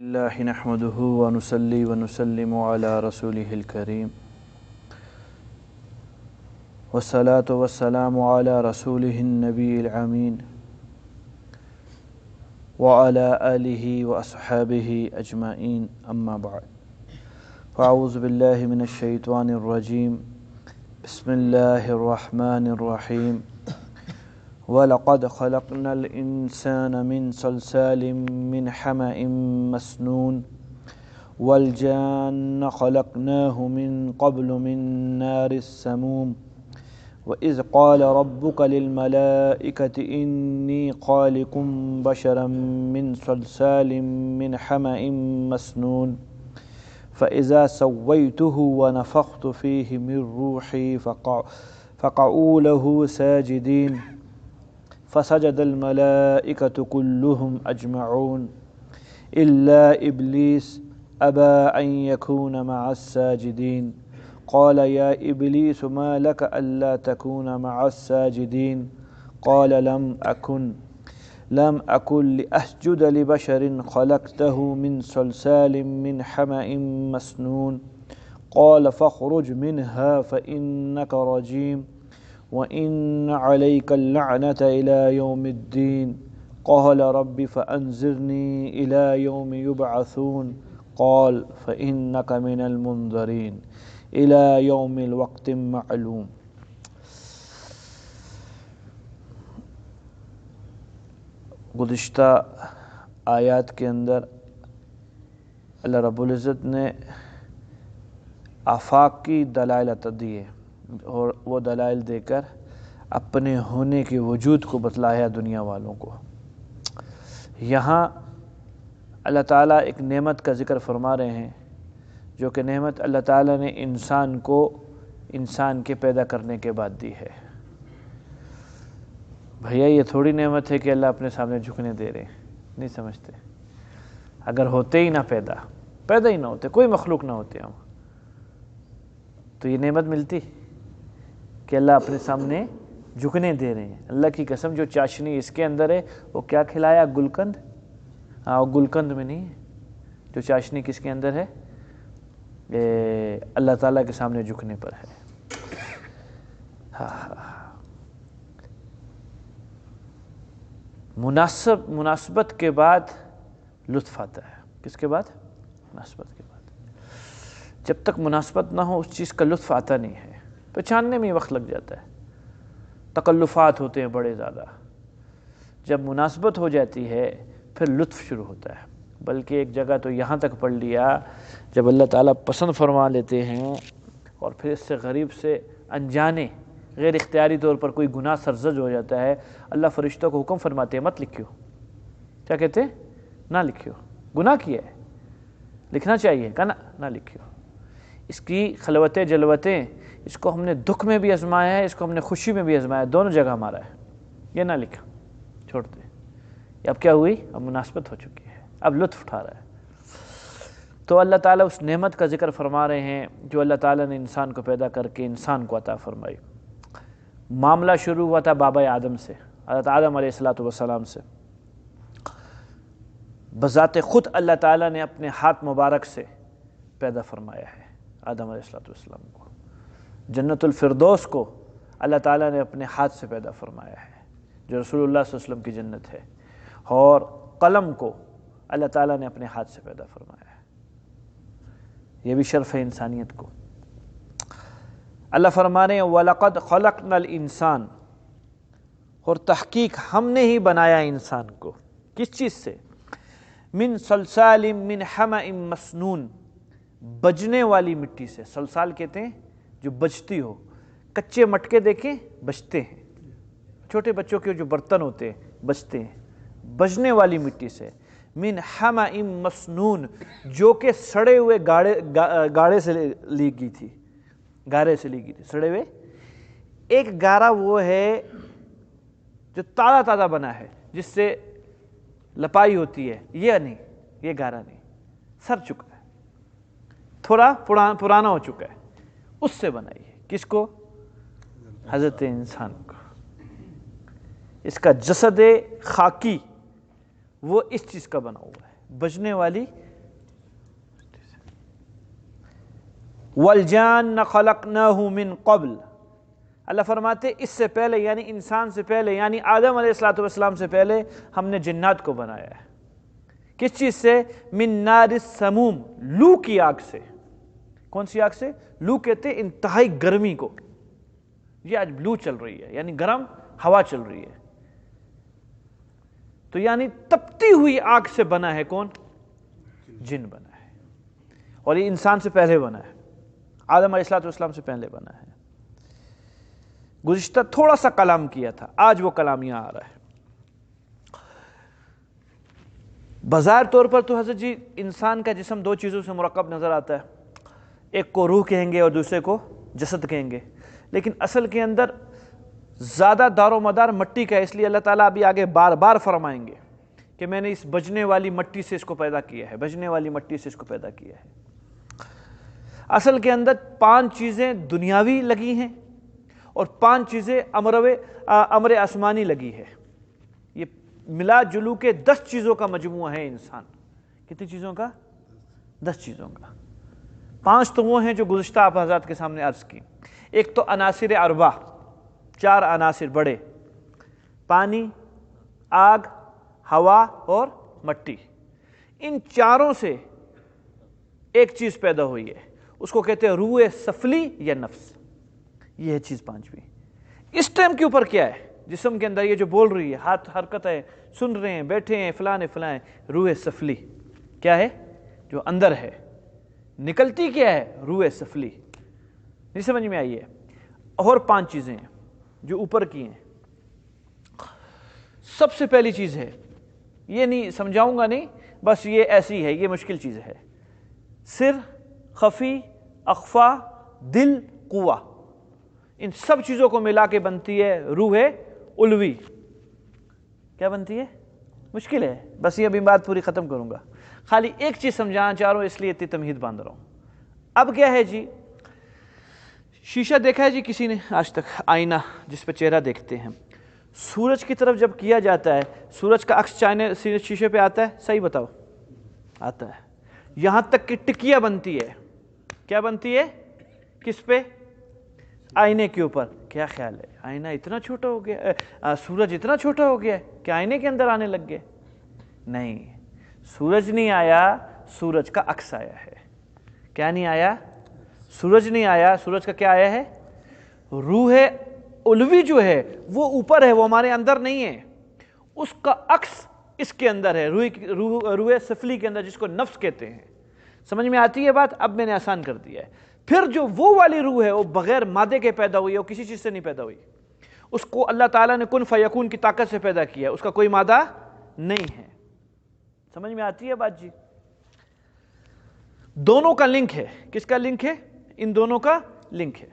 اللہ نحمدہ ونصلی ونسلم علی رسولہ الکریم والصلاة والسلام علی رسولہ النبی الامین وعلی آلہ واصحابہ اجمعین اما بعد فاعوذ باللہ من الشیطان الرجیم بسم اللہ الرحمن الرحیم وَلَقَدْ خَلَقْنَا الْإِنسَانَ مِنْ صَلْصَالٍ مِّنْ حَمَإٍ مَّسْنُونٍ وَالْجَانَّ خَلَقْنَاهُ مِنْ قَبْلُ مِنْ نَارِ السَّمُومِ وَإِذْ قَالَ رَبُّكَ لِلْمَلَائِكَةِ إِنِّي خَالِقٌ بَشَرًا مِّنْ صَلْصَالٍ مِّنْ حَمَإٍ مَّسْنُونٍ فَإِذَا سَوَّيْتُهُ وَنَفَخْتُ فِيهِ مِنْ رُوحِي فَقَعُوا لَهُ سَاجِدِينَ فسجد الملائكة كلهم أجمعون إلا إبليس أبى أن يكون مع الساجدين قال يا إبليس ما لك ألا تكون مع الساجدين قال لم أكن لأسجد لبشر خلقته من صلصال من حمأ مسنون قال فاخرج منها فإنك رجيم وَإِنَّ عَلَيْكَ اللَّعْنَةَ إِلَى يَوْمِ الدِّينِ قَالَ رَبِّ فَأَنْظِرْنِي إِلَى يَوْمِ يُبْعَثُونَ قَالَ فَإِنَّكَ مِنَ الْمُنْظَرِينَ إِلَى يَوْمِ الْوَقْتِ الْمَعْلُومِ۔ گزشتہ آیات کے اندر اللہ رب العزت نے آفاق کی دلائل عطا دیے اور وہ دلائل دے کر اپنے ہونے کے وجود کو بتلایا دنیا والوں کو۔ یہاں اللہ تعالیٰ ایک نعمت کا ذکر فرما رہے ہیں جو کہ نعمت اللہ تعالیٰ نے انسان کو انسان کے پیدا کرنے کے بعد دی ہے۔ بھیا یہ تھوڑی نعمت ہے کہ اللہ اپنے سامنے جھکنے دے رہے ہیں، نہیں سمجھتے۔ اگر ہوتے ہی نہ پیدا ہی نہ ہوتے، کوئی مخلوق نہ ہوتے ہم، تو یہ نعمت ملتی کہ اللہ اپنے سامنے جھکنے دے رہے ہیں۔ اللہ کی قسم جو چاشنی اس کے اندر ہے وہ کیا کھلایا؟ گلقند۔ وہ گلقند میں نہیں ہے، جو چاشنی کس کے اندر ہے؟ اللہ تعالیٰ کے سامنے جھکنے پر ہے۔ مناسبت کے بعد لطف آتا ہے۔ کس کے بعد؟ مناسبت کے بعد۔ جب تک مناسبت نہ ہو اس چیز کا لطف آتا نہیں ہے، پہچاننے میں وقت لگ جاتا ہے، تکلفات ہوتے ہیں بڑے زیادہ۔ جب مناسبت ہو جاتی ہے پھر لطف شروع ہوتا ہے۔ بلکہ ایک جگہ تو یہاں تک پڑھ لیا، جب اللہ تعالیٰ پسند فرما لیتے ہیں اور پھر اس سے غریب سے انجانے غیر اختیاری طور پر کوئی گناہ سرزد ہو جاتا ہے، اللہ فرشتوں کو حکم فرماتے ہیں مت لکھیو۔ کیا کہتے ہیں؟ نہ لکھیو، گناہ کیا ہے، لکھنا چاہیے، کہا نہ لکھیو۔ اس کی خلوتیں جلوتیں، اس کو ہم نے دکھ میں بھی آزمایا ہے، اس کو ہم نے خوشی میں بھی آزمایا ہے، دونوں جگہ ہمارا ہے، یہ نہ لکھا، چھوڑتے۔ اب کیا ہوئی؟ اب مناسبت ہو چکی ہے، اب لطف اٹھا رہا ہے۔ تو اللہ تعالیٰ اس نعمت کا ذکر فرما رہے ہیں جو اللہ تعالیٰ نے انسان کو پیدا کر کے انسان کو عطا فرمائی۔ معاملہ شروع ہوا تھا بابا آدم سے، حضرت آدم علیہ السلام سے۔ بذات خود اللہ تعالیٰ نے اپنے ہاتھ مبارک سے پیدا فرمایا ہے آدم علیہ السلام کو۔ جنت الفردوس کو اللہ تعالیٰ نے اپنے ہاتھ سے پیدا فرمایا ہے، جو رسول اللہ صلی اللہ علیہ وسلم کی جنت ہے۔ اور قلم کو اللہ تعالیٰ نے اپنے ہاتھ سے پیدا فرمایا ہے، یہ بھی شرف ہے انسانیت کو۔ اللہ فرما رہے ہیں وَلَقَدْ خَلَقْنَا الْإِنسَانَ، اور تحقیق ہم نے ہی بنایا انسان کو۔ کس چیز سے؟ من صلصال من حمأ مسنون، بجنے والی مٹی سے۔ صلصال کہتے ہیں جو بجتی ہو، کچے مٹکے دیکھیں بجتے ہیں، چھوٹے بچوں کے جو برتن ہوتے ہیں بجتے ہیں، بجنے والی مٹی سے۔ من حمأ مسنون، جو کہ سڑے ہوئے گاڑے سے لی گئی تھی، گارے سے لی گئی تھی، سڑے ہوئے۔ ایک گارا وہ ہے جو تازہ بنا ہے، جس سے لپائی ہوتی ہے، یہ نہیں، یہ گارا نہیں، سر چکا ہے، تھوڑا پرانا ہو چکا ہے، اس سے بنائی ہے۔ کس کو؟ حضرت انسان کو۔ اس کا جسد خاکی وہ اس چیز کا بنا ہوا ہے، بجنے والی والجان خلقناه من قبل، اللہ فرماتے اس سے پہلے یعنی انسان سے پہلے یعنی آدم علیہ السلام سے پہلے ہم نے جنات کو بنایا ہے۔ کس چیز سے؟ من نار السموم، لو کی آگ سے۔ کون سی آگ سے؟ لو کہتے ہیں انتہائی گرمی کو، یہ آج لو چل رہی ہے یعنی گرم ہوا چل رہی ہے، تو یعنی تپتی ہوئی آگ سے بنا ہے۔ کون؟ جن بنا ہے، اور یہ انسان سے پہلے بنا ہے، آدم علیہ السلام سے پہلے بنا ہے۔ گزشتہ تھوڑا سا کلام کیا تھا، آج وہ کلام یہاں آ رہا ہے۔ بظاہر طور پر تو حضرت جی انسان کا جسم دو چیزوں سے مرکب نظر آتا ہے، ایک کو روح کہیں گے اور دوسرے کو جسد کہیں گے، لیکن اصل کے اندر زیادہ دار و مدار مٹی کا ہے، اس لیے اللہ تعالیٰ ابھی آگے بار بار فرمائیں گے کہ میں نے اس بجنے والی مٹی سے اس کو پیدا کیا ہے، بجنے والی مٹی سے اس کو پیدا کیا ہے۔ اصل کے اندر 5 چیزیں دنیاوی لگی ہیں اور 5 چیزیں امر آسمانی لگی ہے۔ یہ ملا جلو کے 10 چیزوں کا مجموعہ ہے انسان۔ کتنی چیزوں کا؟ 10 چیزوں کا۔ 5 تو وہ ہیں جو گزشتہ آپ حضرات کے سامنے عرض کی۔ ایک تو عناصر اربع، 4 عناصر بڑے، پانی، آگ، ہوا اور مٹی۔ ان چاروں سے ایک چیز پیدا ہوئی ہے، اس کو کہتے ہیں روح سفلی یا نفس۔ یہ ہے چیز 5ویں۔ اس ٹائم کے اوپر کیا ہے جسم کے اندر؟ یہ جو بول رہی ہے، ہاتھ حرکت ہے، سن رہے ہیں، بیٹھے ہیں، فلاں فلاں، روح سفلی کیا ہے؟ جو اندر ہے۔ نکلتی کیا ہے؟ روح سفلی۔ نہیں سمجھ میں آئی ہے؟ اور 5 چیزیں ہیں جو اوپر کی ہیں۔ سب سے پہلی چیز ہے، یہ نہیں سمجھاؤں گا نہیں، بس یہ ایسی ہے، یہ مشکل چیز ہے۔ سر، خفی، اخفا، دل، قوہ، ان سب چیزوں کو ملا کے بنتی ہے روح علوی۔ کیا بنتی ہے؟ مشکل ہے، بس یہ ابھی بات پوری ختم کروں گا، خالی ایک چیز سمجھانا چاہ رہا ہوں، اس لیے اتنی تمہید باندھ رہا ہوں۔ اب کیا ہے جی؟ شیشہ دیکھا ہے جی کسی نے آج تک؟ آئینہ جس پہ چہرہ دیکھتے ہیں، سورج کی طرف جب کیا جاتا ہے، سورج کا عکس شیشے پہ آتا ہے؟ صحیح بتاؤ، آتا ہے۔ یہاں تک کہ ٹکیا بنتی ہے، کیا بنتی ہے؟ کس پہ؟ آئینے کے اوپر۔ کیا خیال ہے آئینہ اتنا چھوٹا ہو گیا، سورج اتنا چھوٹا ہو گیا کہ آئینے کے اندر آنے لگ گئے؟ نہیں، سورج نہیں آیا، سورج کا عکس آیا ہے۔ کیا نہیں آیا؟ سورج نہیں آیا، سورج کا کیا آیا ہے؟ روح علوی جو ہے وہ اوپر ہے، وہ ہمارے اندر نہیں ہے، اس کا عکس اس کے اندر ہے، روح سفلی کے اندر، جس کو نفس کہتے ہیں۔ سمجھ میں آتی ہے بات؟ اب میں نے آسان کر دیا ہے۔ پھر جو وہ والی روح ہے وہ بغیر مادے کے پیدا ہوئی ہے، وہ کسی چیز سے نہیں پیدا ہوئی، اس کو اللہ تعالیٰ نے کن فیکون کی طاقت سے پیدا کیا ہے، اس کا کوئی مادہ نہیں ہے۔ سمجھ میں آتی ہے بات جی؟ دونوں کا لنک ہے۔ کس کا لنک ہے؟ ان دونوں کا لنک ہے۔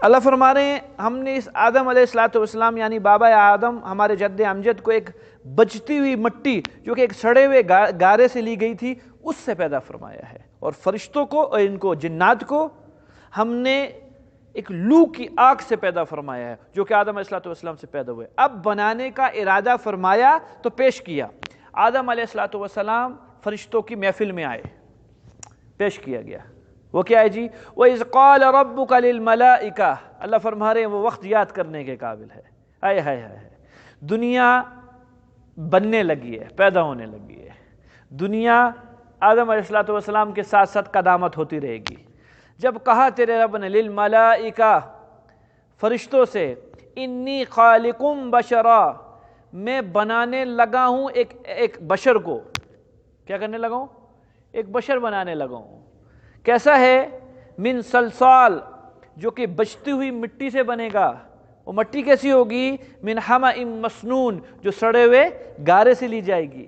اللہ فرما رہے ہیں ہم نے اس آدم علیہ السلام یعنی بابا آدم ہمارے جد امجد کو ایک بجتی ہوئی مٹی جو کہ ایک سڑے ہوئے گارے سے لی گئی تھی اس سے پیدا فرمایا ہے، اور فرشتوں کو اور ان کو جنات کو ہم نے ایک لو کی آگ سے پیدا فرمایا ہے جو کہ آدم علیہ السلام سے پیدا ہوئے۔ اب بنانے کا ارادہ فرمایا تو پیش کیا۔ آدم علیہ السلام فرشتوں کی محفل میں آئے، پیش کیا گیا۔ وہ کیا ہے جی؟ وَإِذْ قَالَ رَبُّكَ لِلْمَلَائِكَةِ، اللہ فرما رہے ہیں وہ وقت یاد کرنے کے قابل ہے۔ ہائے ہائے ہائے، دنیا بننے لگی ہے، پیدا ہونے لگی ہے، دنیا آدم علیہ السلام کے ساتھ ساتھ قدامت ہوتی رہے گی۔ جب کہا تیرے رب نے للملائکہ، فرشتوں سے، انی خالقم بشرا، میں بنانے لگا ہوں ایک بشر کو۔ کیا کرنے لگا ہوں؟ ایک بشر بنانے لگا ہوں۔ کیسا ہے؟ من سلسال، جو کہ بجتی ہوئی مٹی سے بنے گا۔ وہ مٹی کیسی ہوگی؟ من حمأ مسنون، جو سڑے ہوئے گارے سے لی جائے گی۔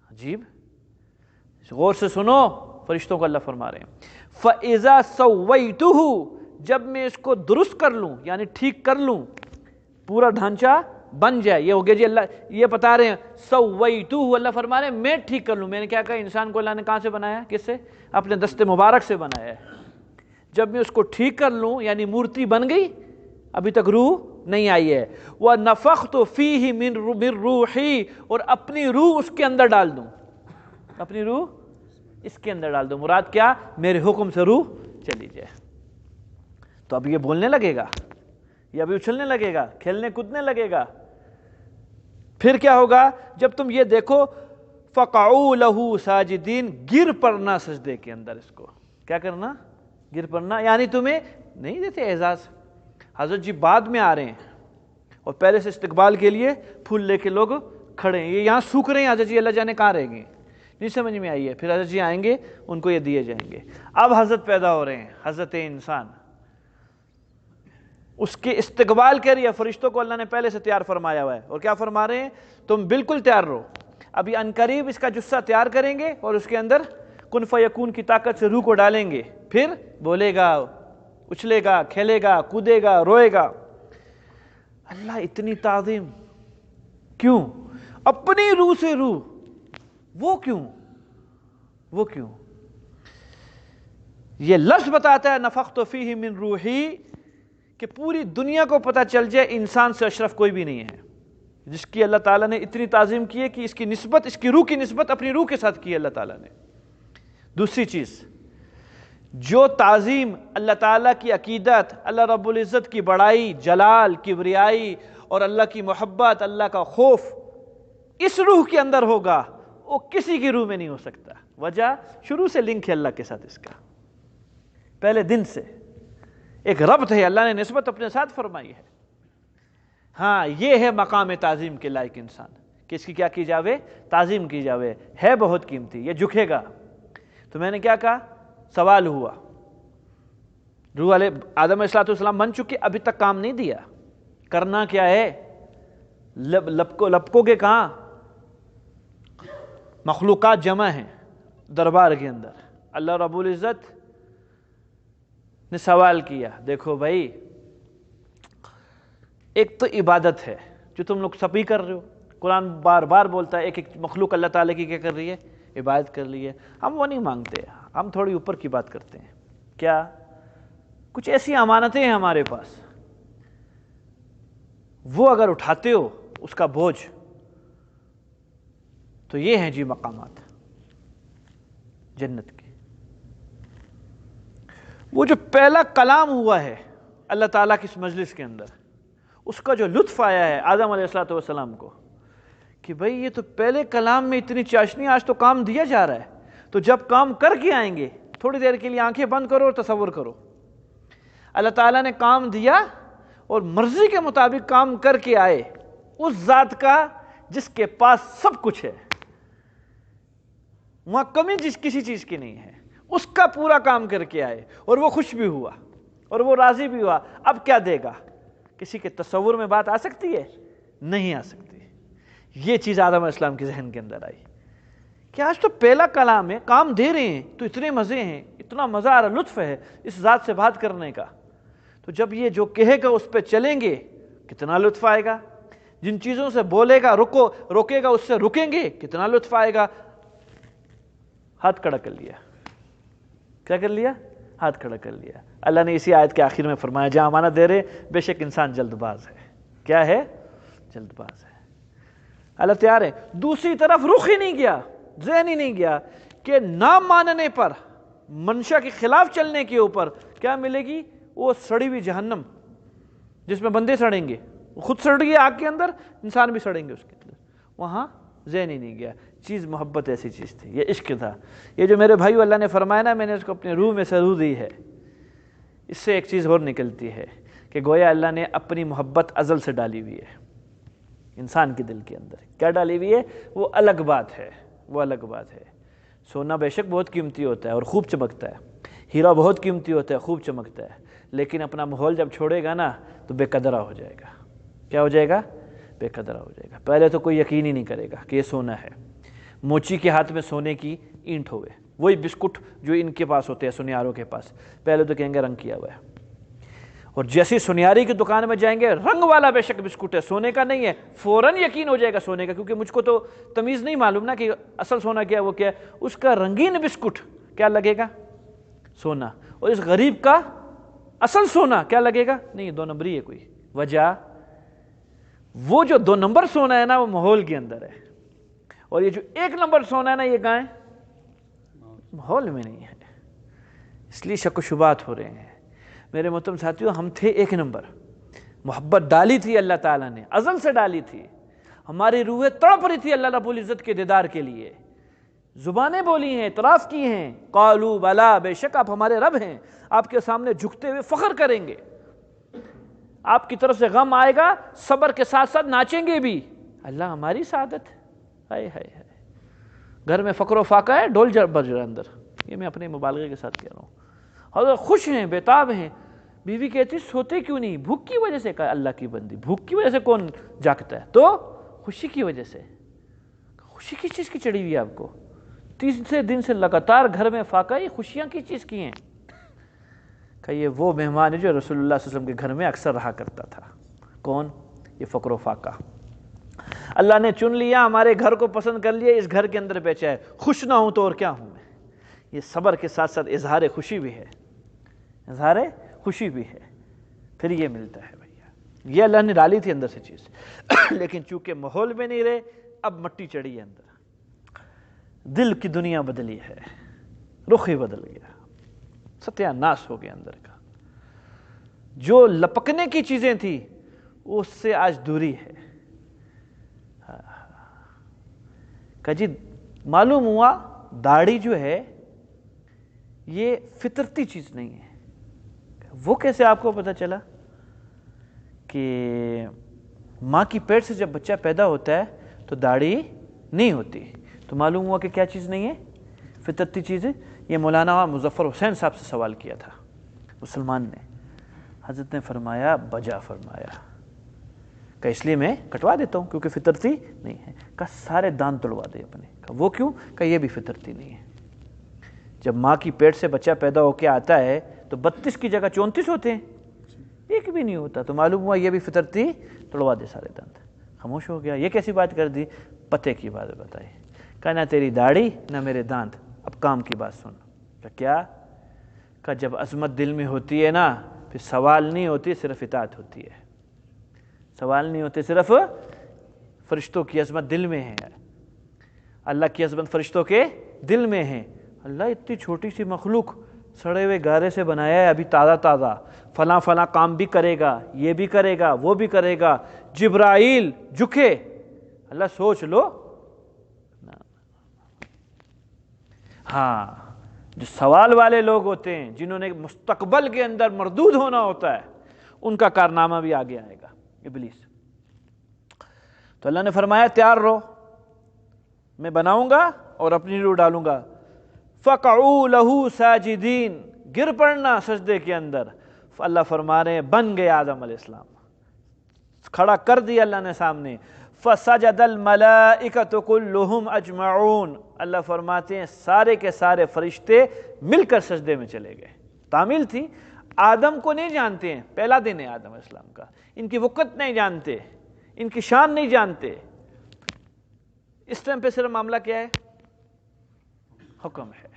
عجیب، غور سے سنو، فرشتوں کو اللہ فرما رہے ہیں فَإِذَا سَوَّيْتُهُ، جب میں اس کو درست کر لوں یعنی ٹھیک کر لوں، پورا ڈھانچہ بن جائے۔ یہ ہو گیا جی، اللہ یہ بتا رہے ہیں سویتوہ، اللہ فرما رہے ہیں میں ٹھیک کر لوں۔ میں نے کیا کہا؟ انسان کو اللہ نے کہاں سے بنایا؟ کس سے؟ اپنے دست مبارک سے بنایا ہے۔ جب میں اس کو ٹھیک کر لوں یعنی مورتی بن گئی، ابھی تک روح نہیں آئی ہے، وَنَفَخْتُ فِيهِ مِن رُوحِي، اور اپنی روح اس کے اندر ڈال دوں، اپنی روح اس کے اندر ڈال دوں۔ مراد کیا؟ میرے حکم سے روح چلی جائے۔ تو اب یہ بولنے لگے گا، یہ ابھی اچھلنے لگے گا، کھیلنے کودنے لگے گا۔ پھر کیا ہوگا؟ جب تم یہ دیکھو فَقَعُوا لَهُ سَاجِدِينَ، گر پڑنا سجدے کے اندر۔ اس کو کیا کرنا؟ گر پڑنا، یعنی تمہیں نہیں دیتے اعزاز۔ حضرت جی بعد میں آ رہے ہیں اور پہلے سے استقبال کے لیے پھول لے کے لوگ کھڑے ہیں، یہ یہاں سوکھ رہے ہیں، حضرت جی اللہ جانے کہاں رہ گئے، نہیں سمجھ میں آئی ہے۔ پھر حضرت جی آئیں گے، ان کو یہ دیے جائیں گے۔ اب حضرت پیدا ہو رہے ہیں، حضرت انسان، اس کے استقبال کے لیے فرشتوں کو اللہ نے پہلے سے تیار فرمایا ہوا ہے، اور کیا فرما رہے ہیں؟ تم بالکل تیار رہو، ابھی عنقریب اس کا جثہ تیار کریں گے اور اس کے اندر کن فیکون کی طاقت سے روح کو ڈالیں گے، پھر بولے گا، اچھلے گا، کھیلے گا، کودے گا، روئے گا۔ اللہ اتنی تعظیم کیوں؟ اپنی روح سے روح، وہ کیوں؟ وہ کیوں؟ یہ لفظ بتاتا ہے نفخت فیہ من روحی، کہ پوری دنیا کو پتہ چل جائے انسان سے اشرف کوئی بھی نہیں ہے، جس کی اللہ تعالیٰ نے اتنی تعظیم کی ہے کہ اس کی نسبت، اس کی روح کی نسبت اپنی روح کے ساتھ کی ہے اللہ تعالیٰ نے۔ دوسری چیز، جو تعظیم اللہ تعالیٰ کی عقیدت، اللہ رب العزت کی بڑائی، جلال، کبریائی اور اللہ کی محبت، اللہ کا خوف اس روح کے اندر ہوگا، وہ کسی کی روح میں نہیں ہو سکتا۔ وجہ شروع سے لنک ہے اللہ کے ساتھ، اس کا پہلے دن سے ایک ربط ہے، اللہ نے نسبت اپنے ساتھ فرمائی ہے۔ ہاں یہ ہے مقام تعظیم کے لائق انسان، کہ اس کی کیا کی جاوے؟ تعظیم کی جاوے، ہے بہت قیمتی، یہ جھکے گا۔ تو میں نے کیا کہا؟ سوال ہوا، روح علیہ آدم علیہ السلام بن چکے، ابھی تک کام نہیں دیا، کرنا کیا ہے؟ لپکو گے کہاں؟ مخلوقات جمع ہیں دربار کے اندر، اللہ رب العزت نے سوال کیا، دیکھو بھائی ایک تو عبادت ہے جو تم لوگ سبھی کر رہے ہو، قرآن بار بار بولتا ہے ایک ایک مخلوق اللہ تعالیٰ کی کیا کر رہی ہے؟ عبادت کر رہی ہے۔ ہم وہ نہیں مانگتے، ہم تھوڑی اوپر کی بات کرتے ہیں۔ کیا؟ کچھ ایسی امانتیں ہیں ہمارے پاس، وہ اگر اٹھاتے ہو اس کا بوجھ، تو یہ ہیں جی مقامات جنت کے۔ وہ جو پہلا کلام ہوا ہے اللہ تعالیٰ کی اس مجلس کے اندر، اس کا جو لطف آیا ہے آدم علیہ السلام کو، کہ بھئی یہ تو پہلے کلام میں اتنی چاشنی، آج تو کام دیا جا رہا ہے، تو جب کام کر کے آئیں گے تھوڑی دیر کے لیے آنکھیں بند کرو اور تصور کرو، اللہ تعالیٰ نے کام دیا اور مرضی کے مطابق کام کر کے آئے، اس ذات کا جس کے پاس سب کچھ ہے، وہاں کمی کسی چیز کی نہیں ہے، اس کا پورا کام کر کے آئے، اور وہ خوش بھی ہوا اور وہ راضی بھی ہوا۔ اب کیا دے گا؟ کسی کے تصور میں بات آ سکتی ہے؟ نہیں آ سکتی۔ یہ چیز آدم علیہ السلام کے ذہن کے اندر آئی کہ آج تو پہلا کلام ہے، کام دے رہے ہیں تو اتنے مزے ہیں، اتنا مزہ آ رہا، لطف ہے اس ذات سے بات کرنے کا، تو جب یہ جو کہے گا اس پہ چلیں گے کتنا لطف آئے گا، جن چیزوں سے بولے گا روکے گا اس سے رکیں گے کتنا لطف آئے گا۔ ہاتھ کھڑا کر لیا، کیا کر لیا؟ ہاتھ کھڑا کر لیا۔ اللہ نے اسی آیت کے آخر میں فرمایا، جہاں امانت دے رہے بے شک انسان جلد باز ہے۔ کیا ہے؟ جلد باز ہے۔ اللہ تیار ہے۔ دوسری طرف رخ ہی نہیں گیا، ذہن ہی نہیں گیا کہ نہ ماننے پر، منشا کے خلاف چلنے کے اوپر کیا ملے گی؟ وہ سڑی ہوئی جہنم جس میں بندے سڑیں گے، خود سڑ گئی آگ کے اندر، انسان بھی سڑیں گے اس کے اندر، وہاں ذہن ہی نہیں گیا۔ چیز محبت ایسی چیز تھی، یہ عشق تھا۔ یہ جو میرے بھائیو اللہ نے فرمایا نا، میں نے اس کو اپنے روح میں سے روح دی ہے، اس سے ایک چیز اور نکلتی ہے کہ گویا اللہ نے اپنی محبت ازل سے ڈالی ہوئی ہے انسان کے دل کے اندر۔ کیا ڈالی ہوئی ہے؟ وہ الگ بات ہے، وہ الگ بات ہے۔ سونا بے شک بہت قیمتی ہوتا ہے اور خوب چمکتا ہے، ہیرا بہت قیمتی ہوتا ہے، خوب چمکتا ہے، لیکن اپنا ماحول جب چھوڑے گا نا تو بے قدرہ ہو جائے گا۔ کیا ہو جائے گا؟ بے قدرہ ہو جائے گا۔ پہلے تو کوئی یقین ہی نہیں کرے گا کہ یہ سونا ہے۔ موچی کے ہاتھ میں سونے کی اینٹ ہوئے، وہی بسکٹ جو ان کے پاس ہوتے ہیں سنیاروں کے پاس، پہلے تو کہیں گے رنگ کیا ہوا ہے، اور جیسی سنیاری کی دکان میں جائیں گے، رنگ والا بے شک بسکٹ ہے، سونے کا نہیں ہے، فوراً یقین ہو جائے گا سونے کا، کیونکہ مجھ کو تو تمیز نہیں معلوم نا کہ اصل سونا کیا ہے وہ کیا ہے۔ اس کا رنگین بسکٹ کیا لگے گا؟ سونا۔ اور اس غریب کا اصل سونا کیا لگے گا؟ نہیں، دو نمبری ہے کوئی۔ وجہ وہ جو 2 نمبر سونا ہے نا وہ ماحول کے اندر ہے، اور یہ جو 1 نمبر سونا ہے نا یہ کہاں ہے؟ ماحول میں نہیں ہے، اس لیے شک و شبہات ہو رہے ہیں۔ میرے محترم ساتھیوں، ہم تھے 1 نمبر، محبت ڈالی تھی اللہ تعالیٰ نے، ازل سے ڈالی تھی، ہماری روحیں تڑپ رہی تھی اللہ رب العزت کے دیدار کے لیے، زبانیں بولی ہیں، اعتراف کی ہیں، قالوا بلا، بے شک آپ ہمارے رب ہیں، آپ کے سامنے جھکتے ہوئے فخر کریں گے، آپ کی طرف سے غم آئے گا صبر کے ساتھ ساتھ ناچیں گے بھی، اللہ ہماری سعادت، ہائے ہائے ہائے، گھر میں فقر و فاقہ ہے، ڈول بج رہا ہے اندر، یہ میں اپنے مبالغے کے ساتھ کہہ رہا ہوں، حضرت خوش ہیں، بیتاب ہیں، بیوی کہتی سوتے کیوں نہیں؟ بھوک کی وجہ سے، کہا اللہ کی بندی بھوک کی وجہ سے کون جاگتا ہے؟ تو خوشی کی وجہ سے، خوشی کس چیز کی چڑھی ہوئی ہے آپ کو؟ 3 دن سے لگاتار گھر میں فاقہ، یہ خوشیاں کس چیز کی ہیں؟ کہ یہ وہ مہمان ہے جو رسول اللہ صلی اللہ علیہ وسلم کے گھر میں اکثر رہا کرتا تھا، کون؟ یہ فقر و فاقہ، اللہ نے چن لیا، ہمارے گھر کو پسند کر لیا، اس گھر کے اندر بیچا ہے، خوش نہ ہوں تو اور کیا ہوں میں؟ یہ صبر کے ساتھ ساتھ اظہار خوشی بھی ہے، اظہار خوشی بھی ہے، پھر یہ ملتا ہے بھیا، یہ اللہ نے ڈالی تھی اندر سے چیز لیکن چونکہ ماحول میں نہیں رہے، اب مٹی چڑھی ہے اندر، دل کی دنیا بدلی ہے، رخ ہی بدل گیا، ستیہ ناس ہو گیا اندر کا، جو لپکنے کی چیزیں تھی اس سے آج دوری ہے۔ کہ جی معلوم ہوا داڑھی جو ہے یہ فطرتی چیز نہیں ہے، وہ کیسے آپ کو پتہ چلا؟ کہ ماں کی پیٹ سے جب بچہ پیدا ہوتا ہے تو داڑھی نہیں ہوتی، تو معلوم ہوا کہ کیا چیز نہیں ہے؟ فطرتی چیز ہے۔ یہ مولانا مظفر حسین صاحب سے سوال کیا تھا مسلمان نے، حضرت نے فرمایا بجا فرمایا، کہ اس لیے میں کٹوا دیتا ہوں کیونکہ فطرتی نہیں ہے، کہ سارے دان توڑوا دے اپنے، کہ وہ کیوں؟ کہ یہ بھی فطرتی نہیں ہے۔ جب ماں کی پیٹ سے بچہ پیدا ہو کے آتا ہے تو 32 کی جگہ 34 ہوتے ہیں، ایک بھی نہیں ہوتا، تو معلوم ہوا یہ بھی فطرتی، توڑوا دے سارے دانت۔ خاموش ہو گیا، یہ کیسی بات کر دی؟ پتے کی بات بتائی، کہ نہ تیری داڑھی نہ میرے دانت، اب کام کی بات سن۔ کہ کیا؟ کہ جب عظمت دل میں ہوتی ہے نا پھر سوال نہیں ہوتی، صرف اطاعت ہوتی ہے، سوال نہیں ہوتے، صرف فرشتوں کی عظمت دل میں ہے، اللہ کی عظمت فرشتوں کے دل میں ہے۔ اللہ اتنی چھوٹی سی مخلوق سڑے ہوئے گارے سے بنایا ہے، ابھی تازہ تازہ، فلاں فلاں کام بھی کرے گا، یہ بھی کرے گا، وہ بھی کرے گا، جبرائیل جھکے، اللہ سوچ لو۔ ہاں، جو سوال والے لوگ ہوتے ہیں، جنہوں نے مستقبل کے اندر مردود ہونا ہوتا ہے، ان کا کارنامہ بھی آگے آئے گا، ابلیس۔ تو اللہ نے فرمایا تیار رہو، میں بناؤں گا اور اپنی روح ڈالوں گا، فَقَعُوا لَهُ سَاجِدِينَ، گر پڑنا سجدے کے اندر۔ اللہ فرما رہے ہیں بن گئے آدم علیہ السلام، کھڑا کر دیا اللہ نے سامنے، فَسَجَدَ الْمَلَائِكَةُ كُلُّهُمْ أَجْمَعُونَ، اللہ فرماتے ہیں سارے کے سارے فرشتے مل کر سجدے میں چلے گئے۔ تعمیل تھی، آدم کو نہیں جانتے ہیں، پہلا دن ہے آدم علیہ السلام کا، ان کی وقت نہیں جانتے، ان کی شان نہیں جانتے، اس ٹائم پہ صرف معاملہ کیا ہے؟ حکم ہے،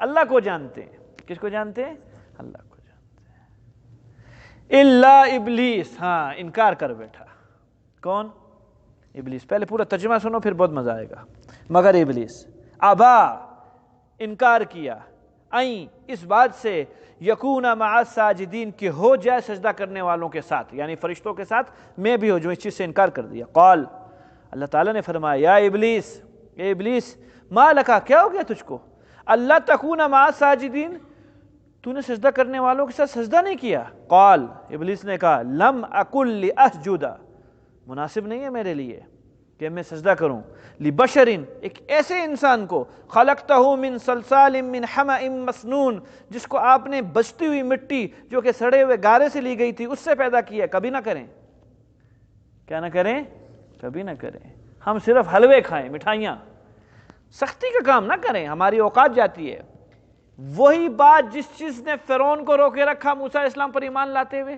اللہ کو جانتے ہیں۔ کس کو جانتے ہیں؟ اللہ کو جانتے ہیں۔ الا ابلیس، ہاں انکار کر بیٹھا، کون؟ ابلیس۔ پہلے پورا ترجمہ سنو پھر بہت مزہ آئے گا۔ مگر ابلیس ابا، انکار کیا، این اس بات سے، یکون مع الساجدین، کہ ہو جائے سجدہ کرنے والوں کے ساتھ، یعنی فرشتوں کے ساتھ میں بھی ہو جاؤں، اس چیز سے انکار کر دیا۔ قال، اللہ تعالیٰ نے فرمایا یا ابلیس، اے ابلیس، ما لکا، کیا ہو گیا تجھ کو، اللہ تکون مع الساجدین، تو نے سجدہ کرنے والوں کے ساتھ سجدہ نہیں کیا؟ قال، ابلیس نے کہا لم اکن لاسجد، مناسب نہیں ہے میرے لیے کہ میں سجدہ کروں، لبشر، ایک ایسے انسان کو، خلقتہ من صلصال من حمأ مسنون، جس کو آپ نے بجتی ہوئی مٹی جو کہ سڑے ہوئے گارے سے لی گئی تھی اس سے پیدا کیا۔ کبھی نہ کریں، کیا نہ کریں؟ کبھی نہ کریں، ہم صرف حلوے کھائیں، مٹھائیاں، سختی کا کام نہ کریں، ہماری اوقات جاتی ہے۔ وہی بات جس چیز نے فرعون کو روکے رکھا موسیٰ علیہ السلام پر ایمان لاتے ہوئے،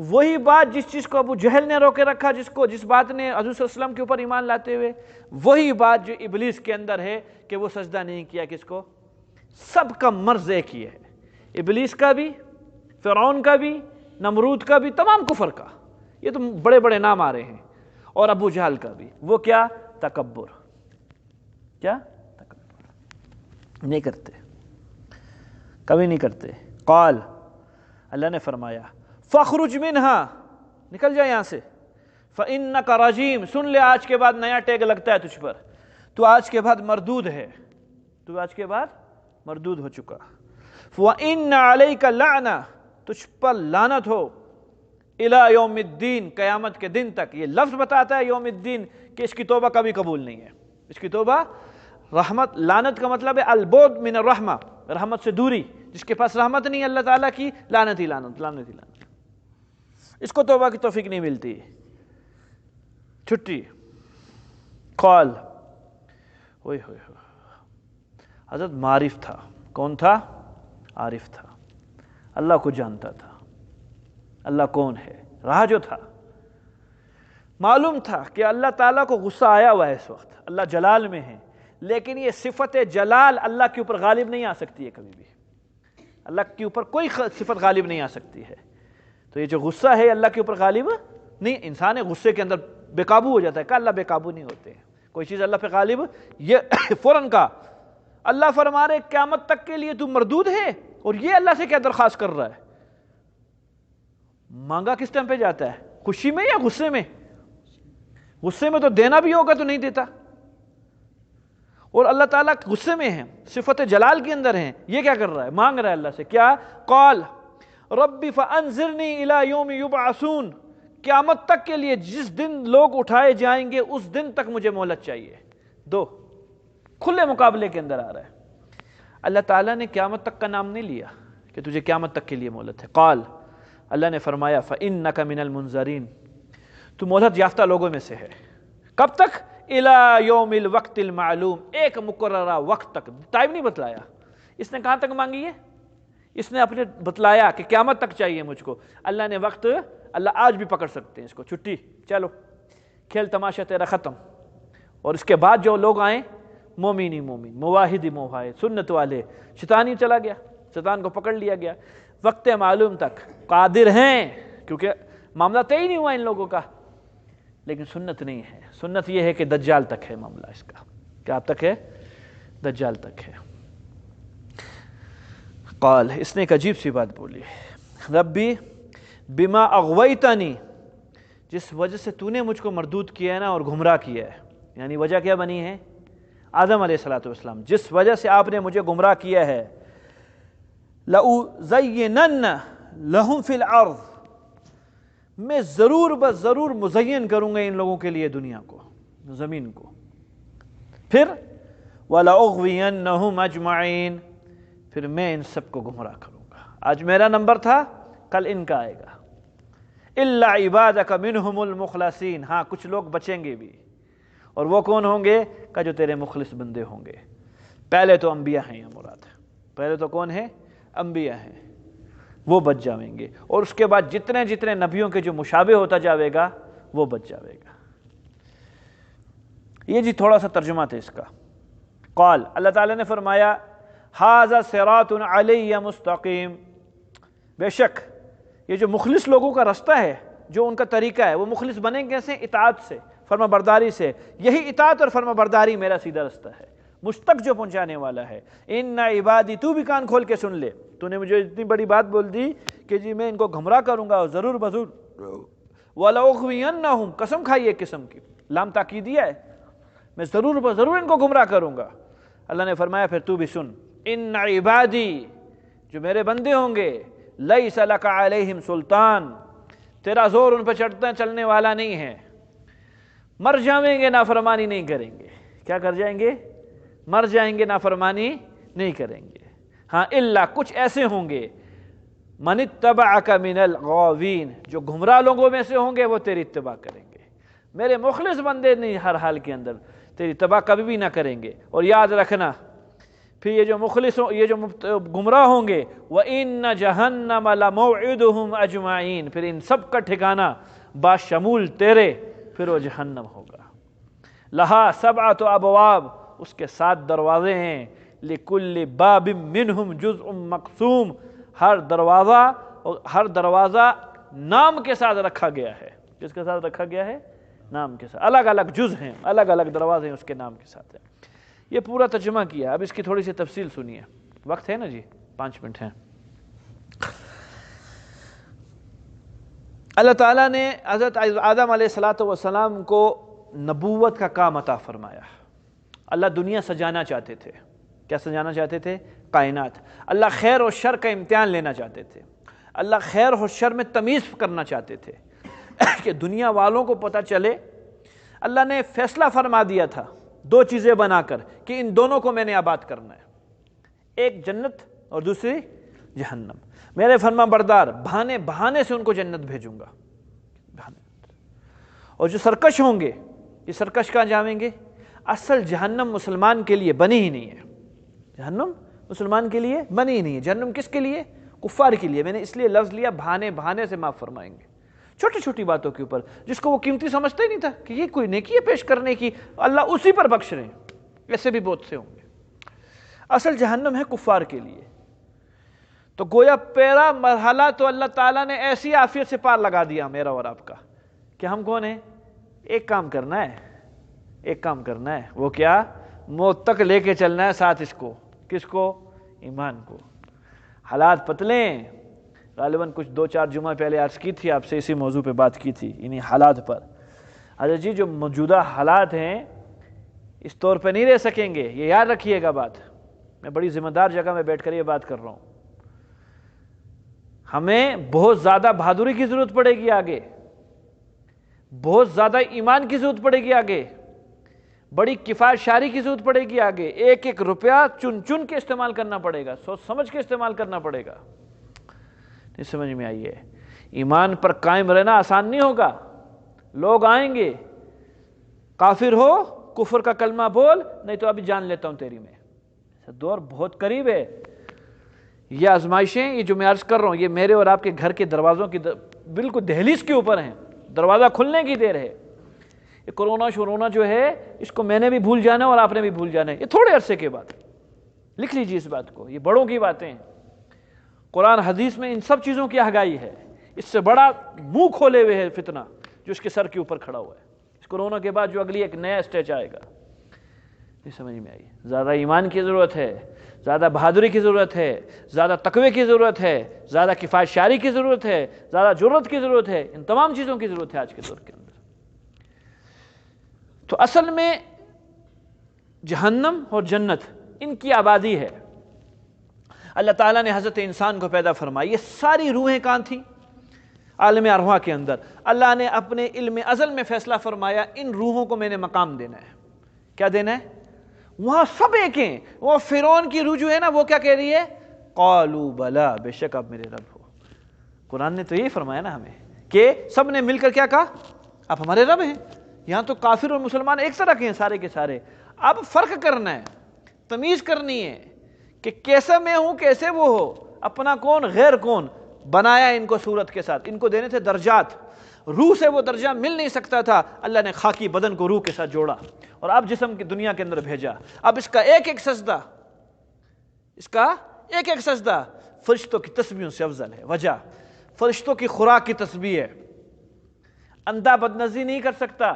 وہی بات جس چیز کو ابو جہل نے روکے رکھا، جس بات نے حضور صلی اللہ علیہ وسلم کے اوپر ایمان لاتے ہوئے، وہی بات جو ابلیس کے اندر ہے کہ وہ سجدہ نہیں کیا۔ کس کو؟ سب کا مرض ایک ہی ہے، ابلیس کا بھی، فرعون کا بھی، نمرود کا بھی، تمام کفر کا، یہ تو بڑے بڑے نام آ رہے ہیں، اور ابو جہل کا بھی، وہ کیا؟ تکبر، کیا؟ تکبر نہیں کرتے، کبھی نہیں کرتے۔ قال، اللہ نے فرمایا فخرج منہا، نکل جا یہاں سے، فإنک رجیم، سن لے آج کے بعد نیا ٹیگ لگتا ہے تجھ پر، تو آج کے بعد مردود ہے، تو آج کے بعد مردود ہو چکا۔ وَإِنَّ عَلَيْكَ لَعْنَةً، تجھ پر لعنت ہو، إِلَى يَوْمِ الدِّينِ، قیامت کے دن تک۔ یہ لفظ بتاتا ہے یوم الدین کہ اس کی توبہ کبھی قبول نہیں ہے، اس کی توبہ رحمت، لعنت کا مطلب ہے البعد من الرحمہ، رحمت سے دوری، جس کے پاس رحمت نہیں اللہ تعالیٰ کی، لعنت ہی لعنت، لعنت ہی لعنت، اس کو توبہ کی توفیق نہیں ملتی، چھٹی۔ قال، ہوئے ہوئے ہوئے، حضرت معرف تھا، کون تھا؟ عارف تھا، اللہ کو جانتا تھا، اللہ کون ہے، رہا جو تھا، معلوم تھا کہ اللہ تعالیٰ کو غصہ آیا ہوا ہے اس وقت، اللہ جلال میں ہے، لیکن یہ صفت جلال اللہ کے اوپر غالب نہیں آ سکتی ہے کبھی بھی، اللہ کے اوپر کوئی صفت غالب نہیں آ سکتی ہے، تو یہ جو غصہ ہے اللہ کے اوپر غالب نہیں، انسان غصے کے اندر بے قابو ہو جاتا ہے، کہ اللہ بے قابو نہیں ہوتے، کوئی چیز اللہ پہ غالب، یہ فوراً کا اللہ فرما رہے قیامت تک کے لیے تو مردود ہے، اور یہ اللہ سے کیا درخواست کر رہا ہے؟ مانگا کس ٹائم پہ جاتا ہے؟ خوشی میں یا غصے میں؟ غصے میں تو دینا بھی ہوگا تو نہیں دیتا، اور اللہ تعالیٰ غصے میں ہے، صفت جلال کے اندر ہیں، یہ کیا کر رہا ہے؟ مانگ رہا ہے اللہ سے، کیا؟ قال رب فانظرنی الی یوم یبعثون، قیامت تک کے لیے جس دن لوگ اٹھائے جائیں گے اس دن تک مجھے مہلت چاہیے۔ دو کھلے مقابلے کے اندر آ رہا ہے، اللہ تعالیٰ نے قیامت تک کا نام نہیں لیا کہ تجھے قیامت تک کے لیے مہلت ہے۔ قال، اللہ نے فرمایا فإنک من المنظرین، تو مہلت یافتہ لوگوں میں سے ہے، کب تک؟ الی یوم الوقت المعلوم، ایک مقررہ وقت تک، ٹائم نہیں بتلایا، اس نے کہاں تک مانگی ہے؟ اس نے اپنے بتلایا کہ قیامت تک چاہیے مجھ کو، اللہ نے وقت، اللہ آج بھی پکڑ سکتے ہیں اس کو، چھٹی، چلو کھیل تماشا تیرا ختم، اور اس کے بعد جو لوگ آئیں، مومنی مومن، مواحدی موحد، سنت والے، شیطان ہی چلا گیا، شیطان کو پکڑ لیا گیا، وقت معلوم تک قادر ہیں، کیونکہ معاملہ طے ہی نہیں ہوا ان لوگوں کا، لیکن سنت نہیں ہے، سنت یہ ہے کہ دجال تک ہے معاملہ اس کا، کیا اب تک ہے؟ دجال تک ہے۔ قال، اس نے ایک عجیب سی بات بولی، ربی بما اغویتنی، جس وجہ سے تو نے مجھ کو مردود کیا ہے نا اور گمراہ کیا ہے، یعنی وجہ کیا بنی ہے؟ آدم علیہ السلام، جس وجہ سے آپ نے مجھے گمراہ کیا ہے، لَأُزَيِّنَنَّ لَهُمْ فِي الْأَرْضِ، میں ضرور بس ضرور مزین کروں گا ان لوگوں کے لیے دنیا کو، زمین کو، پھر وَلَأُغْوِيَنَّهُمْ أَجْمَعِينَ، پھر میں ان سب کو گمراہ کروں گا۔ آج میرا نمبر تھا، کل ان کا آئے گا، إِلَّا عِبَادَكَ مِنْهُمُ الْمُخْلَصِينَ، ہاں کچھ لوگ بچیں گے بھی، اور وہ کون ہوں گے؟ کہ جو تیرے مخلص بندے ہوں گے۔ پہلے تو انبیاء ہیں، یہ مراد ہے، پہلے تو کون ہے؟ انبیاء ہیں، وہ بچ جاویں گے، اور اس کے بعد جتنے جتنے نبیوں کے جو مشابہ ہوتا جاوے گا وہ بچ جاوے گا۔ یہ جی تھوڑا سا ترجمہ تھا اس کا۔ قال، اللہ تعالیٰ نے فرمایا ھذا صراط علی مستقیم، بے شک یہ جو مخلص لوگوں کا رستہ ہے، جو ان کا طریقہ ہے، وہ مخلص بنیں گے کیسے؟ اطاعت سے، فرما برداری سے، یہی اطاعت اور فرما برداری میرا سیدھا رستہ ہے، مجھ تک جو پہنچانے والا ہے۔ ان عبادی، تو بھی کان کھول کے سن لے، تو نے مجھے اتنی بڑی بات بول دی کہ جی میں ان کو گمراہ کروں گا، اور ضرور بضرور وَلَأُغْوِيَنَّهُمْ، قسم کھائی ایک قسم کی، لام تاکیدیہ ہے، میں ضرور بضرور ان کو گمراہ کروں گا۔ اللہ نے فرمایا پھر تو بھی سن، ان عبادی، جو میرے بندے ہوں گے، لیس لک علیہم سلطان، تیرا زور ان پہ چلنے والا نہیں ہے، مر جائیں گے نافرمانی نہیں کریں گے، کیا کر جائیں گے؟ مر جائیں گے، نافرمانی نہیں کریں گے، ہاں الا، کچھ ایسے ہوں گے، من اتبعک من الغاوین، جو گمراہ لوگوں میں سے ہوں گے وہ تیری اتباع کریں گے، میرے مخلص بندے نہیں ہر حال کے اندر تیری اتباع کبھی بھی نہ کریں گے۔ اور یاد رکھنا پھر یہ جو مخلص یہ جو گمراہ ہوں گے، وَإِنَّ جَهَنَّمَ لَمَوْعِدُهُمْ أَجْمَعِينَ، پھر ان سب کا ٹھکانہ باشمول تیرے پھر وہ جہنم ہوگا۔ لہا سبعۃ ابواب، اس کے 7 دروازے ہیں، لِكُلِّ باب منہم جزء مقسوم، ہر دروازہ نام کے ساتھ رکھا گیا ہے، جس کے ساتھ رکھا گیا ہے نام کے ساتھ. الگ الگ جز ہیں, الگ الگ دروازے ہیں اس کے نام کے ساتھ ہیں. یہ پورا ترجمہ کیا. اب اس کی تھوڑی سی تفصیل سنیے. وقت ہے نا جی, 5 منٹ ہیں. اللہ تعالیٰ نے حضرت آدم علیہ السلام کو نبوت کا کام عطا فرمایا. اللہ دنیا سجانا چاہتے تھے. کیا سجانا چاہتے تھے؟ کائنات. اللہ خیر اور شر کا امتحان لینا چاہتے تھے. اللہ خیر اور شر میں تمیز کرنا چاہتے تھے کہ دنیا والوں کو پتہ چلے. اللہ نے فیصلہ فرما دیا تھا 2 چیزیں بنا کر کہ ان دونوں کو میں نے آباد کرنا ہے, ایک جنت اور دوسری جہنم. میرے فرما بردار بہانے سے ان کو جنت بھیجوں گا. اور جو سرکش ہوں گے, یہ سرکش کہاں جائیں گے؟ اصل جہنم مسلمان کے لیے بنی ہی نہیں ہے. جہنم مسلمان کے لیے بنی ہی نہیں ہے. جہنم کس کے لیے؟ کفار کے لیے. میں نے اس لیے لفظ لیا بہانے سے معاف فرمائیں گے. چھوٹی چھوٹی باتوں کے اوپر جس کو وہ قیمتی سمجھتا ہی نہیں تھا کہ یہ کوئی نیکی ہے پیش کرنے کی, اللہ اسی پر بخش رہے ہیں. ایسے بھی بہت سے ہوں گے. اصل جہنم ہے کفار کے لیے. تو گویا پہلا مرحلہ تو اللہ تعالیٰ نے ایسی عافیت سے پار لگا دیا میرا اور آپ کا کہ ہم کون ہیں؟ ایک کام کرنا ہے. وہ کیا؟ موت تک لے کے چلنا ہے ساتھ اس کو. کس کو؟ ایمان کو. حالات پتلے ہیں. غالباً کچھ 2-4 جمعہ پہلے عرض کی تھی آپ سے, اسی موضوع پہ بات کی تھی, انہی حالات پر. حضرت جی جو موجودہ حالات ہیں اس طور پہ نہیں رہ سکیں گے, یہ یاد رکھیے گا بات. میں بڑی ذمہ دار جگہ میں بیٹھ کر یہ بات کر رہا ہوں. ہمیں بہت زیادہ بہادری کی ضرورت پڑے گی آگے, بہت زیادہ ایمان کی ضرورت پڑے گی آگے, بڑی کفایت شعری کی ضرورت پڑے گی آگے. ایک ایک روپیہ چن کے استعمال کرنا پڑے گا, سوچ سمجھ کے استعمال کرنا پڑے گا. نہیں سمجھ میں آئی ہے؟ ایمان پر قائم رہنا آسان نہیں ہوگا. لوگ آئیں گے, کافر ہو کفر کا کلمہ بول, نہیں تو ابھی جان لیتا ہوں تیری میں. دور بہت قریب ہے. یہ آزمائشیں, یہ جو میں عرض کر رہا ہوں, یہ میرے اور آپ کے گھر کے دروازوں کی بالکل دہلیز کے اوپر ہیں. دروازہ کھلنے کی دیر ہے. یہ کرونا جو ہے اس کو میں نے بھی بھول جانا ہے اور آپ نے بھی بھول جانا ہے. یہ تھوڑے عرصے کے بعد. لکھ لیجیے اس بات کو, یہ بڑوں کی باتیں ہیں. قرآن حدیث میں ان سب چیزوں کی آگاہی ہے. اس سے بڑا منہ کھولے ہوئے ہے فتنہ جو اس کے سر کے اوپر کھڑا ہوا ہے. اس کرونا کے بعد جو اگلی ایک نیا اسٹیج آئے گا. نہیں سمجھ میں آئی؟ زیادہ ایمان کی ضرورت ہے, زیادہ بہادری کی ضرورت ہے, زیادہ تقوی کی ضرورت ہے, زیادہ کفایت شعری کی ضرورت ہے, زیادہ جرأت کی ضرورت ہے. ان تمام چیزوں کی ضرورت ہے آج کے دور کے اندر. تو اصل میں جہنم اور جنت ان کی آبادی ہے. اللہ تعالیٰ نے حضرت انسان کو پیدا فرمائی. یہ ساری روحیں کہاں تھیں؟ عالم ارواح کے اندر. اللہ نے اپنے علم ازل میں فیصلہ فرمایا ان روحوں کو میں نے مقام دینا ہے. کیا دینا ہے؟ وہاں سب ایک ہیں. وہ فرعون کی روح جو ہے نا, وہ کیا کہہ رہی ہے؟ قالوا بلا, بے شک آپ میرے رب ہو. قرآن نے تو یہی فرمایا نا ہمیں کہ سب نے مل کر کیا کہا؟ آپ ہمارے رب ہیں. یہاں تو کافر اور مسلمان ایک طرح کے ہیں سارے کے سارے. اب فرق کرنا ہے, تمیز کرنی ہے کہ کیسا میں ہوں کیسے وہ ہو, اپنا کون غیر کون. بنایا ان کو صورت کے ساتھ, ان کو دینے تھے درجات. روح سے وہ درجہ مل نہیں سکتا تھا, اللہ نے خاکی بدن کو روح کے ساتھ جوڑا اور اب جسم کی دنیا کے اندر بھیجا. اب اس کا ایک ایک سجدہ, اس کا ایک ایک سجدہ فرشتوں کی تسبیحوں سے افضل ہے. وجہ فرشتوں کی خوراک کی تسبیح ہے. اندھا بدنظری نہیں کر سکتا.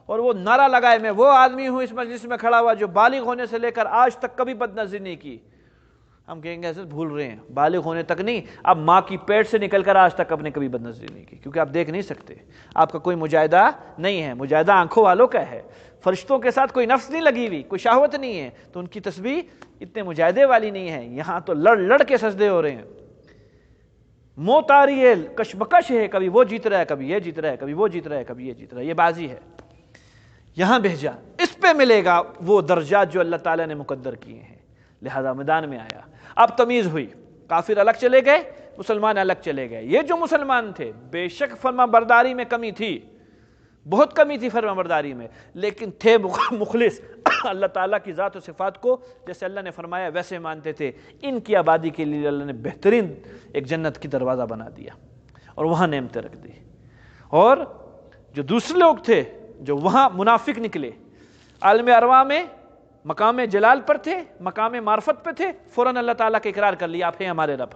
اور وہ نعرہ لگائے میں وہ آدمی ہوں اس مجلس میں کھڑا ہوا جو بالغ ہونے سے لے کر آج تک کبھی بدنظری نہیں کی. ہم کہیں گے ایسے بھول رہے ہیں, بالغ ہونے تک نہیں, اب ماں کی پیٹ سے نکل کر آج تک آپ نے کبھی بدنظری نہیں کی, کیونکہ آپ دیکھ نہیں سکتے, آپ کا کوئی مجاہدہ نہیں ہے. مجاہدہ آنکھوں والوں کا ہے. فرشتوں کے ساتھ کوئی نفس نہیں لگی ہوئی, کوئی شہوت نہیں ہے, تو ان کی تسبیح اتنے مجاہدے والی نہیں ہے. یہاں تو لڑ کے سجدے ہو رہے ہیں. موت آ رہی ہے, کشمکش ہے, کبھی وہ جیت رہا ہے, کبھی یہ جیت رہا ہے, کبھی وہ جیت رہا ہے, کبھی یہ جیت رہا ہے. یہ بازی ہے. یہاں بھیجا, اس پہ ملے گا وہ درجات جو اللہ تعالیٰ نے مقدر کیے ہیں. لہذا میدان میں آیا. اب تمیز ہوئی, کافر الگ چلے گئے, مسلمان الگ چلے گئے. یہ جو مسلمان تھے بے شک فرما برداری میں کمی تھی, بہت کمی تھی فرما برداری میں, لیکن تھے مخلص. اللہ تعالیٰ کی ذات و صفات کو جیسے اللہ نے فرمایا ویسے مانتے تھے. ان کی آبادی کے لیے اللہ نے بہترین ایک جنت کی دروازہ بنا دیا اور وہاں نعمتیں رکھ دی. اور جو دوسرے لوگ تھے جو وہاں منافق نکلے, عالم ارواح میں مقام جلال پر تھے, مقام معرفت پہ تھے, فوراً اللہ تعالیٰ کا اقرار کر لیا آپ ہیں ہمارے رب.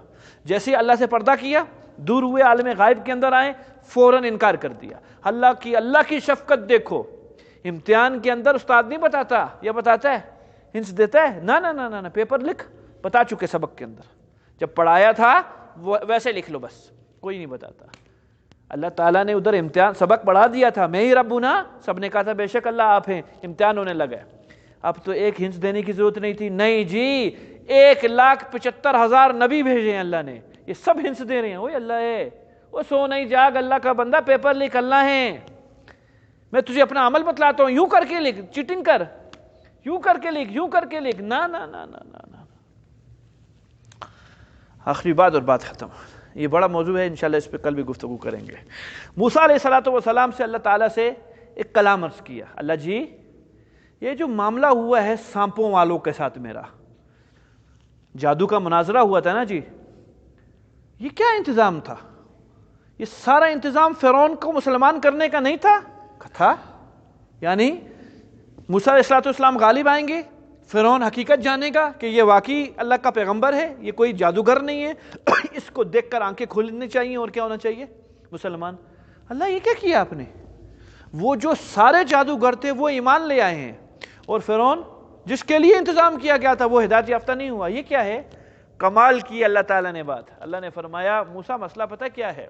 جیسے اللہ سے پردہ کیا, دور ہوئے عالم غائب کے اندر آئے, فوراً انکار کر دیا. اللہ کی شفقت دیکھو. امتحان کے اندر استاد نہیں بتاتا یا بتاتا ہے ہنس دیتا ہے، نہ پیپر لکھ، بتا چکے سبق کے اندر، جب پڑھایا تھا ویسے لکھ لو، بس کوئی نہیں بتاتا. اللہ تعالیٰ نے ادھر امتحان سبق پڑھا دیا تھا، میں ہی رب ہوں نا، سب نے کہا تھا بے شک اللہ آپ ہیں، امتحان ہونے لگا. اب تو ایک ہنس دینے کی ضرورت نہیں تھی. نہیں جی، 1,75,000 نبی بھیجے ہیں اللہ نے، یہ سب ہنس دے رہے ہیں. وہی اللہ ہے، وہ سو نہیں جاگ اللہ کا بندہ، پیپر لکھ، اللہ ہے. میں تجھے اپنا عمل بتلاتا ہوں، یوں کر کے لکھ، چیٹنگ کر، یوں کر کے لکھ، یوں کر کے لکھ. نہ. آخری بات اور بات ختم. یہ بڑا موضوع ہے، انشاءاللہ اس پہ کل بھی گفتگو کریں گے. موسیٰ علیہ السلام سے اللہ تعالیٰ سے ایک کلام عرض کیا. اللہ جی، یہ جو معاملہ ہوا ہے سانپوں والوں کے ساتھ، میرا جادو کا مناظرہ ہوا تھا نا جی، یہ کیا انتظام تھا؟ یہ سارا انتظام فرعون کو مسلمان کرنے کا نہیں تھا؟ یعنی موسیٰ علیہ السلام غالب آئیں گے، فرعون حقیقت جانے گا کہ یہ واقعی اللہ کا پیغمبر ہے، یہ کوئی جادوگر نہیں ہے، اس کو دیکھ کر آنکھیں کھولنی چاہیے. اور کیا ہونا چاہیے؟ مسلمان. اللہ یہ کیا آپ نے؟ وہ جو سارے جادوگر تھے وہ ایمان لے آئے ہیں، اور فرعون جس کے لیے انتظام کیا گیا تھا وہ ہدایت یافتہ نہیں ہوا. یہ کیا ہے؟ کمال کی اللہ تعالیٰ نے بات. اللہ نے فرمایا موسیٰ مسئلہ پتہ کیا ہے؟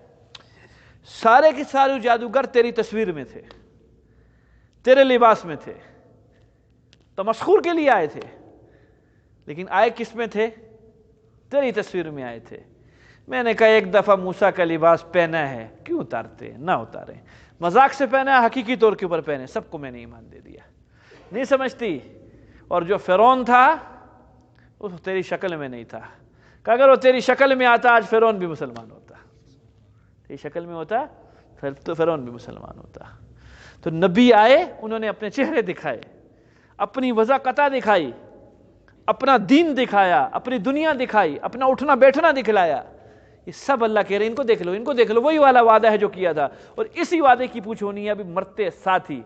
سارے کے سارے جادوگر تیری تصویر میں تھے، تیرے لباس میں تھے، تمسخر کے لیے آئے تھے، لیکن آئے کس میں تھے؟ تیری تصویر میں آئے تھے. میں نے کہا ایک دفعہ موسیٰ کا لباس پہنا ہے، کیوں اتارتے؟ نہ اتاریں. مذاق سے پہنا ہے، حقیقی طور کے اوپر پہنے. سب کو میں نے ایمان دے دیا. نہیں سمجھتی؟ اور جو فرعون تھا وہ تیری شکل میں نہیں تھا، کہ اگر وہ تیری شکل میں آتا آج فرعون بھی مسلمان ہوتا. تیری شکل میں ہوتا پھر تو فرعون بھی مسلمان ہوتا. تو نبی آئے، انہوں نے اپنے چہرے دکھائے، اپنی وضاحت دکھائی، اپنا دین دکھایا، اپنی دنیا دکھائی، اپنا اٹھنا بیٹھنا دکھلایا. یہ سب اللہ کہہ رہے ہیں ان کو دیکھ لو، وہی والا وعدہ ہے جو کیا تھا. اور اسی وعدے کی پوچھ ہونی ہے ابھی مرتے ساتھ ہی.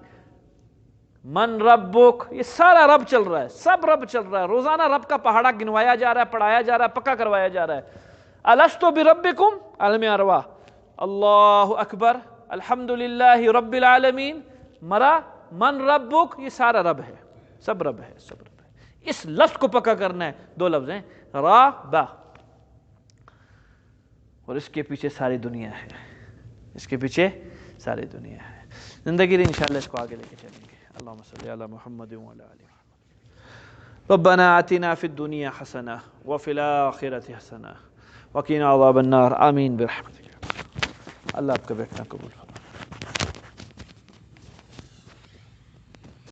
من ربک، یہ سارا رب چل رہا ہے، سب رب چل رہا ہے. روزانہ رب کا پہاڑا گنوایا جا رہا ہے، پڑھایا جا رہا ہے، پکا کروایا جا رہا ہے. الستو بربکم، عالم ارواح، اللہ اکبر، الحمدللہ رب العالمین. مرا من ربک، یہ سارا رب ہے، سب رب ہے، سب رب ہے. اس لفظ کو پکا کرنا ہے. 2 لفظ ہیں، را با، اور اس کے پیچھے ساری دنیا ہے، اس کے پیچھے ساری دنیا ہے. زندگی انشاءاللہ اس کو آگے لے کے چلیں گے. اللہم صلی علی محمد وعلی آل محمد. ربنا آتنا فی الدنیا حسنہ وفی الآخرۃ حسنہ وقنا عذاب النار. آمین برحمتک. اللہ آپ کا بیٹھنا قبول.